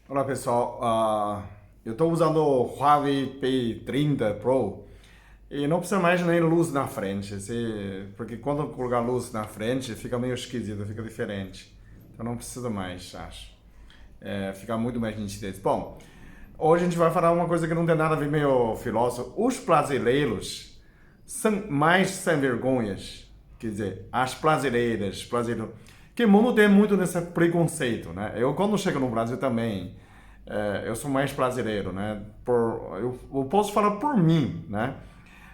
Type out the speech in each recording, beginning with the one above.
Olá pessoal, eu estou usando o Huawei P30 Pro e não precisa mais nem luz na frente, porque quando eu colocar luz na frente fica meio esquisito, fica diferente. Então não precisa mais, acho. Fica muito mais nitidez. Bom, hoje a gente vai falar uma coisa que não tem nada a ver meio filósofo. Os brasileiros são mais sem vergonhas, quer dizer, as brasileiros, que o mundo tem muito nesse preconceito, né? Eu quando chego no Brasil também, eu sou mais brasileiro, né? Eu posso falar por mim, né?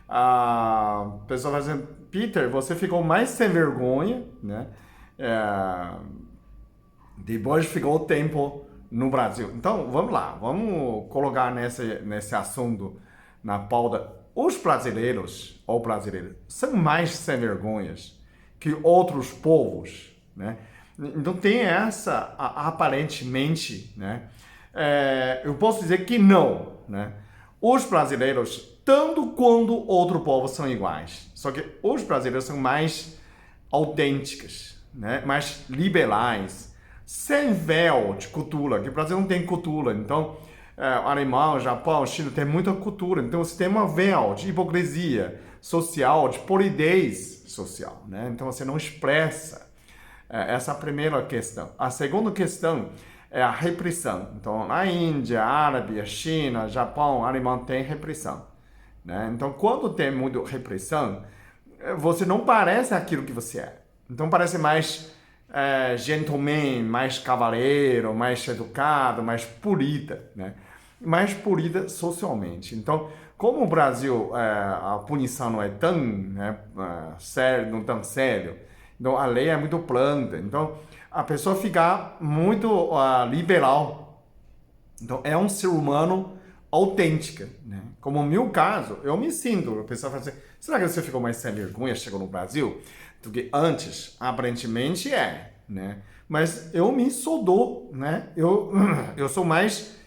A pessoa vai dizer, Peter, você ficou mais sem vergonha, né? É, Depois ficou o tempo no Brasil. Então, vamos lá, vamos colocar nesse assunto na pauta. Os brasileiros, ou brasileiros, são mais sem vergonhas que outros povos, né? Então tem essa, aparentemente, né? Eu posso dizer que não, né? Os brasileiros, tanto quanto outro povo, são iguais. Só que os brasileiros são mais autênticos, né? Mais liberais, sem véu de cultura, que o Brasil não tem cultura. Então, alemão, Japão, China tem muita cultura. Então, você tem uma véu de hipocrisia social, de polidez social, né? Então, você não expressa. Essa é a primeira questão. A segunda questão é a repressão. Então, na Índia, Árabe, China, Japão, alemão tem repressão, né? Então, quando tem muita repressão, você não parece aquilo que você é. Então parece mais gentleman, mais cavaleiro, mais educado, mais polida, né? Mais polida socialmente. Então, como o Brasil, a punição não é tão, né, sério, não tão sério, então a lei é muito plana. Então, a pessoa fica muito liberal. Então, é um ser humano autêntica, né? Como no meu caso, eu me sinto, a pessoa fala assim, será que você ficou mais sem vergonha, chegou no Brasil? Do que antes? Aparentemente né? Mas eu me soldou, né? Eu sou mais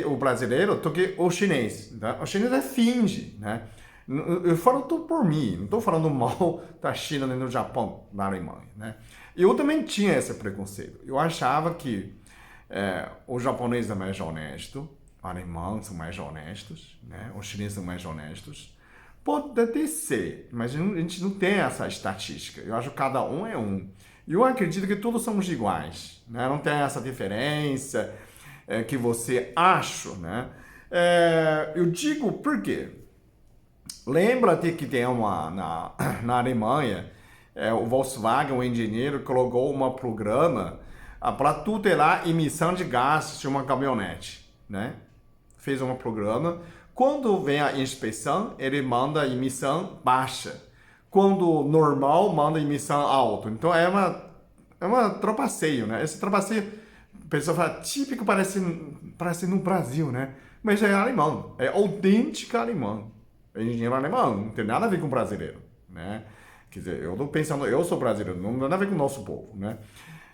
o brasileiro do que o chinês, tá? O chinês finge, né? Eu falo tudo por mim, não estou falando mal da China nem do Japão, da Alemanha, né? Eu também tinha esse preconceito. Eu achava que o japonês é mais honesto, o alemão são mais honestos, né? Os chineses são mais honestos. Pode até ser, mas a gente não tem essa estatística. Eu acho que cada um é um. E eu acredito que todos somos iguais, né? Não tem essa diferença que você acha, né? Eu digo por quê? Lembra-te que tem na Alemanha, o Volkswagen, o engenheiro, colocou um programa para tutelar emissão de gases de uma caminhonete, né? Fez um programa. Quando vem a inspeção, ele manda emissão baixa. Quando normal, manda emissão alta. Então é uma trapaceio, né? Esse trapaceio, a pessoa fala, típico, parece no Brasil, né? Mas é alemão, é autêntica alemão. É engenheiro alemão, não tem nada a ver com brasileiro, né? Quer dizer, eu estou pensando, eu sou brasileiro, não tem nada a ver com o nosso povo, né?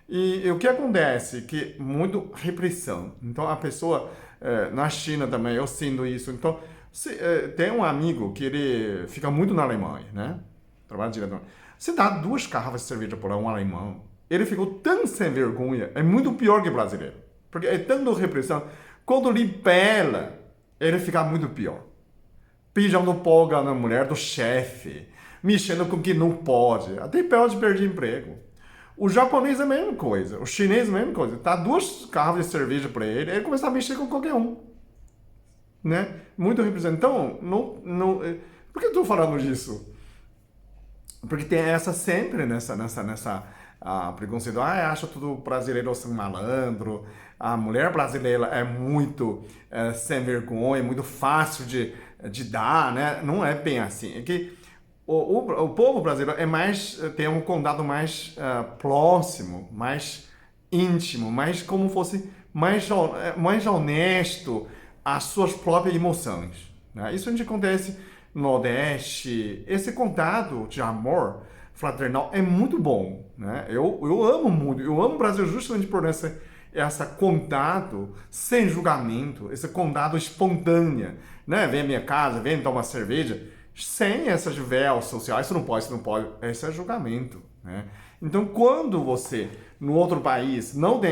E o que acontece? Que muito repressão. Então a pessoa, na China também, eu sinto isso. Então, tem um amigo que ele fica muito na Alemanha, né? Trabalha direto. Você dá 2 garrafas de cerveja para um alemão, ele ficou tão sem vergonha, é muito pior que brasileiro. Porque é tanto repressão. Quando libera, ele fica muito pior. Beijando polga na mulher do chefe, mexendo com o que não pode. Até pode perder emprego. O japonês é a mesma coisa, o chinês é a mesma coisa. Tá 2 garrafas de cerveja para ele começa a mexer com qualquer um, né? Muito representante. Então, por que eu tô falando disso? Porque tem essa sempre nessa preconceito. Acha tudo brasileiro ser malandro. A mulher brasileira é muito sem vergonha, é muito fácil de dar, né? Não é bem assim. É que o povo brasileiro tem um contato mais próximo, mais íntimo, mais como fosse mais honesto às suas próprias emoções, né? Isso a gente acontece no Nordeste. Esse contato de amor fraternal é muito bom, né? Eu amo muito, eu amo o Brasil justamente por essa contato sem julgamento, esse contato espontâneo, né? Vem à minha casa, vem tomar cerveja, sem essas véus sociais, isso não pode, esse é julgamento, né? Então, quando você no outro país não tem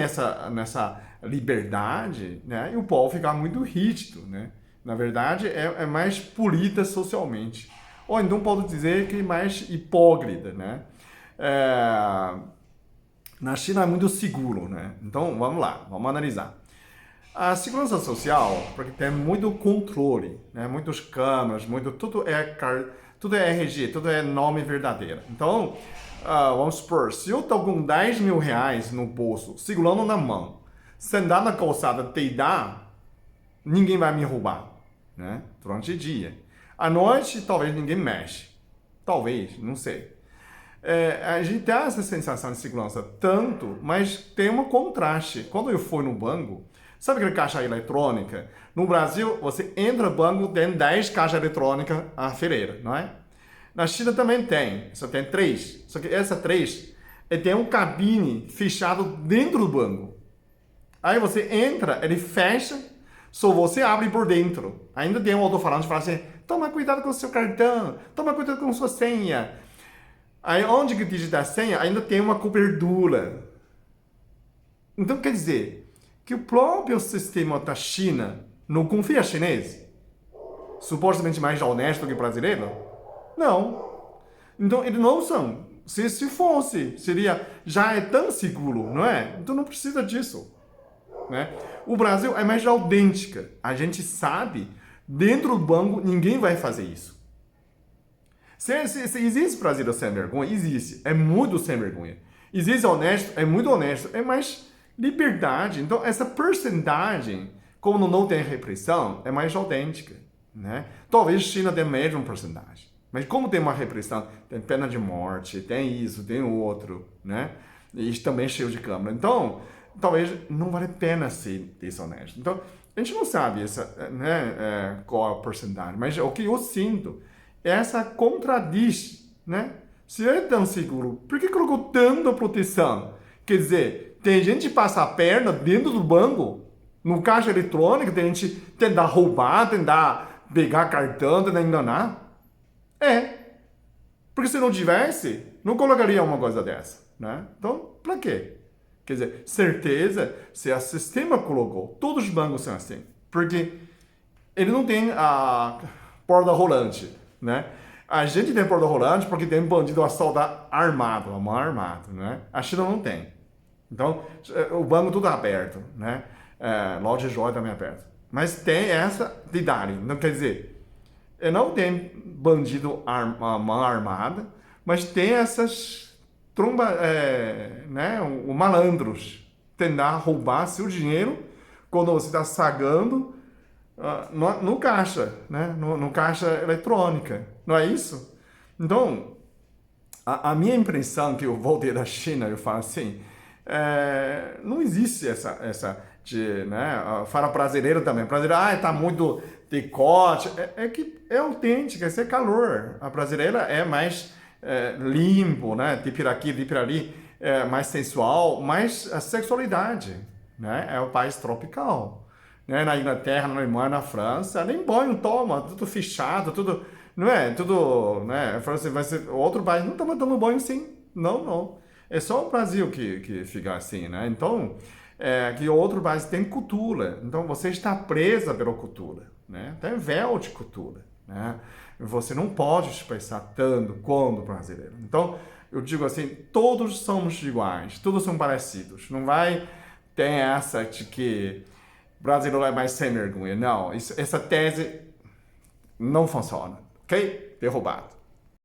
nessa liberdade, né? E o povo fica muito rígido, né? Na verdade, é mais polida socialmente. Ou então pode dizer que é mais hipócrita, né? É, na China é muito seguro, né? Então, vamos lá, vamos analisar. A segurança social, porque tem muito controle, né? Muitas câmeras, tudo é RG, tudo é nome verdadeiro. Então, vamos supor, se eu estou com 10 mil reais no bolso, segurando na mão, sentar na calçada, deitar, ninguém vai me roubar, né? Durante o dia. À noite, talvez ninguém mexe. Talvez, não sei. A gente tem essa sensação de segurança tanto, mas tem um contraste. Quando eu fui no banco, sabe aquela caixa eletrônica? No Brasil, você entra no banco, tem 10 caixas eletrônicas à fileira, não é? Na China também tem, só tem 3. Só que essa 3 tem um cabine fechado dentro do banco. Aí você entra, ele fecha, só você abre por dentro. Ainda tem um alto-falante que fala assim, toma cuidado com o seu cartão, toma cuidado com a sua senha. Aí onde que digita a senha, ainda tem uma cobertura. Então quer dizer que o próprio sistema da China não confia chinês? Supostamente mais honesto que brasileiro? Não. Então eles não são. Se fosse, já é tão seguro, não é? Então não precisa disso. Né? O Brasil é mais autêntica. A gente sabe, dentro do banco, ninguém vai fazer isso. Se existe brasileiro sem vergonha, existe. É muito sem vergonha. Existe honesto, é muito honesto. É mais liberdade. Então, essa porcentagem, como não tem repressão, é mais autêntica. Né? Talvez a China tenha a mesma porcentagem. Mas como tem uma repressão, tem pena de morte, tem isso, tem outro. Né? E isso também é cheio de câmera. Então, talvez não vale a pena ser desonesto. Então, a gente não sabe qual é a porcentagem. Mas o que eu sinto essa contradiz, né? Se é tão seguro, por que colocou tanta proteção? Quer dizer, tem gente que passa a perna dentro do banco, no caixa eletrônico, tem gente tentar roubar, tentar pegar cartão, tentar enganar. Porque se não tivesse, não colocaria uma coisa dessa, né? Então, para quê? Quer dizer, certeza, se o sistema colocou, todos os bancos são assim, porque ele não tem a porta rolante. Né? A gente tem porta rolante porque tem um bandido assaltar armado, a mão armada, né? A China não tem. Então, o banco tudo aberto, né? Loja de joia também aberto. Mas tem essa idade. Não quer dizer, não tem bandido a mão armada, mas tem essas malandros tentar roubar seu dinheiro quando você está sagando no caixa, né? No caixa eletrônica, não é isso? Então, a minha impressão que eu voltei da China, eu falo assim, não existe essa de, né? Fala brasileiro também, brasileiro, tá muito decote, que é autêntica, esse é calor. A brasileira é mais limpo, né? De piraqui, de pirali, mais sensual, mais a sexualidade, né? É o país tropical. Né, na Inglaterra, na Alemanha, na França, nem banho toma, tudo fechado, tudo, não é? Tudo, né? A França vai ser outro país, não toma tomando banho sim, não. É só o Brasil que fica assim, né? Então, que outro país tem cultura, então você está presa pela cultura, né? Tem véu de cultura, né? Você não pode expressar tanto quanto o brasileiro. Então, eu digo assim, todos somos iguais, todos são parecidos, não vai ter essa de que brasileiro é mais sem vergonha. Não, essa tese não funciona, ok? Derrubado.